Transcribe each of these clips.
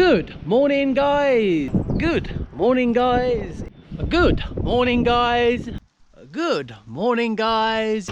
Good morning, guys. Good morning, guys. Good morning, guys. Good morning, guys.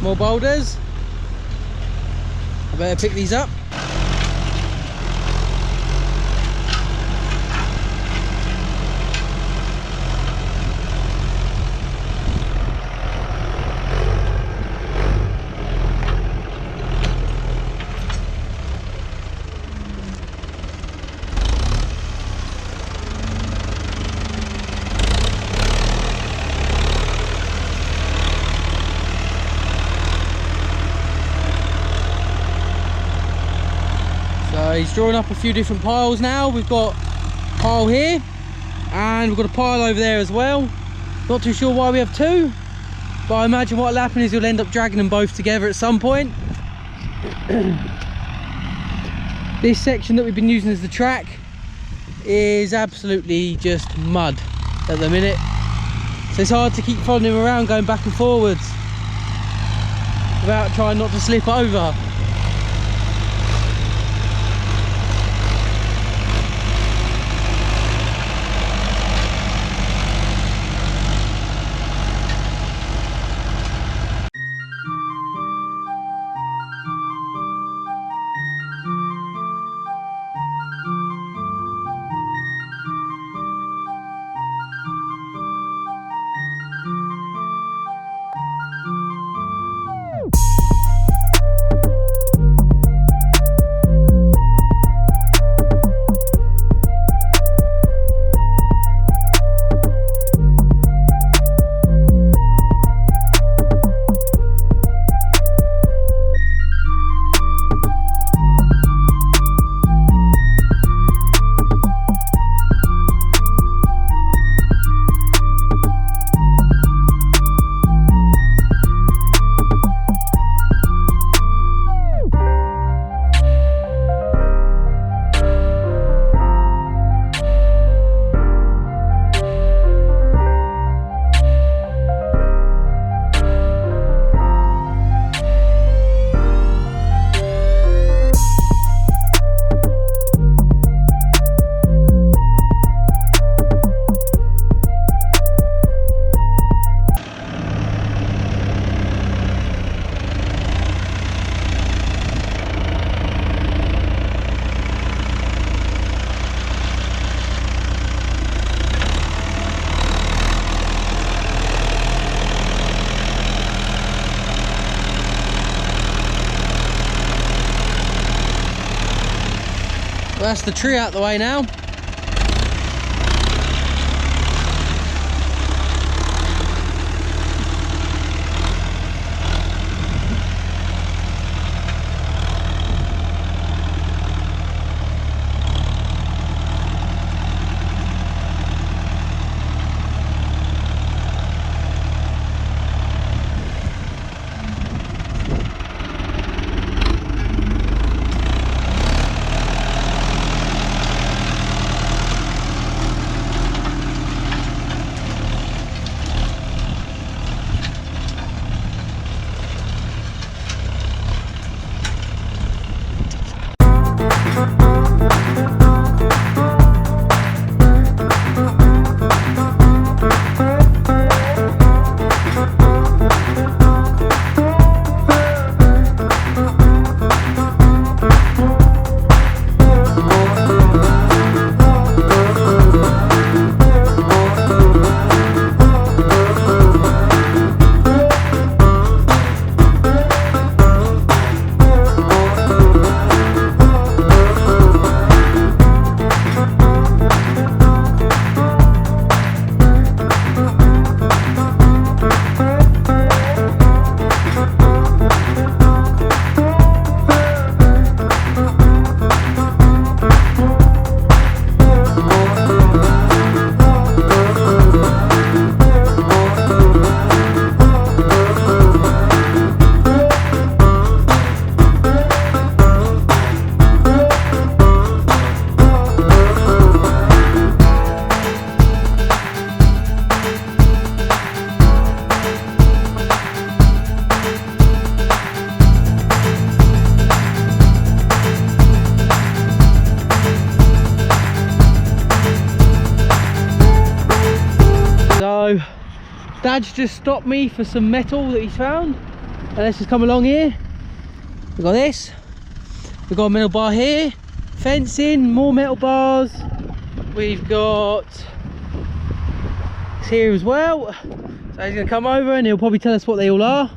More boulders. I better pick these up. He's drawing up a few different piles now. We've got a pile here and we've got a pile over there as well. Not too sure why we have two, but I imagine what will happen is you'll end up dragging them both together at some point. This section that we've been using as the track is absolutely just mud at the minute, so it's hard to keep following him around going back and forwards without trying not to slip over. Well, that's the tree out the way now. Dad's just stopped me for some metal that he's found. And let's just come along here. We've got this. We've got a metal bar here. Fencing, more metal bars. We've got this here as well. So he's going to come over and he'll probably tell us what they all are.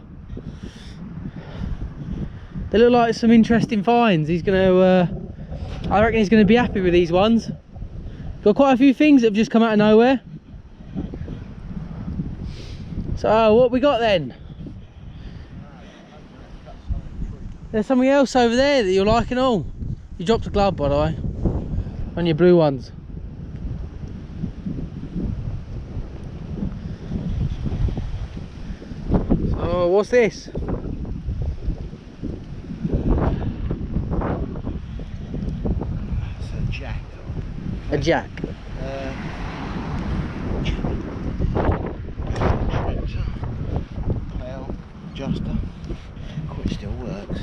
They look like some interesting finds. He's going to, I reckon he's going to be happy with these ones. Got quite a few things that have just come out of nowhere. So what we got then? There's something else over there that you're liking all. You dropped a glove, by the way, on your blue ones. So what's this? It's a jack. A jack. Plough adjuster. Oh, it still works.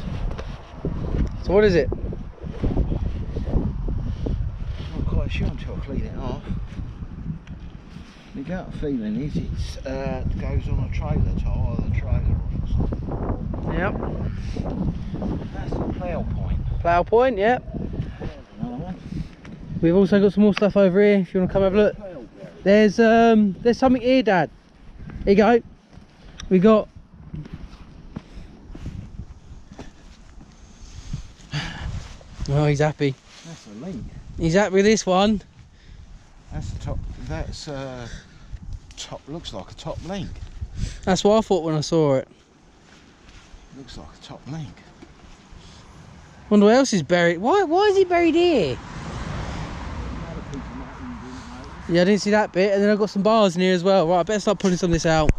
So what is it? Not quite sure until I clean it off. My gut feeling is it goes on a trailer to hire the trailer off or something. Yep. That's the plough point. Plough point, yep. There's another one. We've also got some more stuff over here if you want to come have a look. There's something here, Dad. Here you go. We got oh, he's happy. That's a link. He's happy with this one. That's the top. That's top. Looks like a top link. That's what I thought when I saw it. Looks like a top link. Wonder what else is buried. Why is he buried here? Yeah, I didn't see that bit. And then I've got some bars in here as well. Right, I better start pulling some of this out.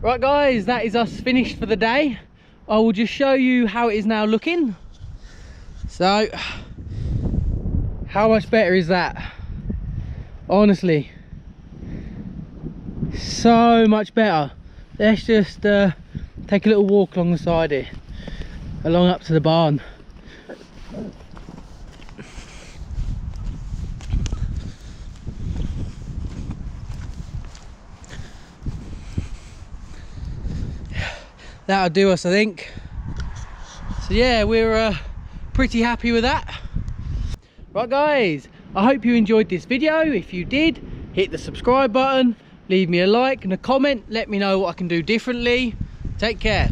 Right guys, that is us finished for the day. I will just show you how it is now looking. So, how much better is that? Honestly, so much better. Let's just take a little walk along the side here, along up to the barn. That'll do us, I think. So yeah, we're pretty happy with that. Right guys, I hope you enjoyed this video. If you did, hit the subscribe button, leave me a like and a comment, let me know what I can do differently. Take care.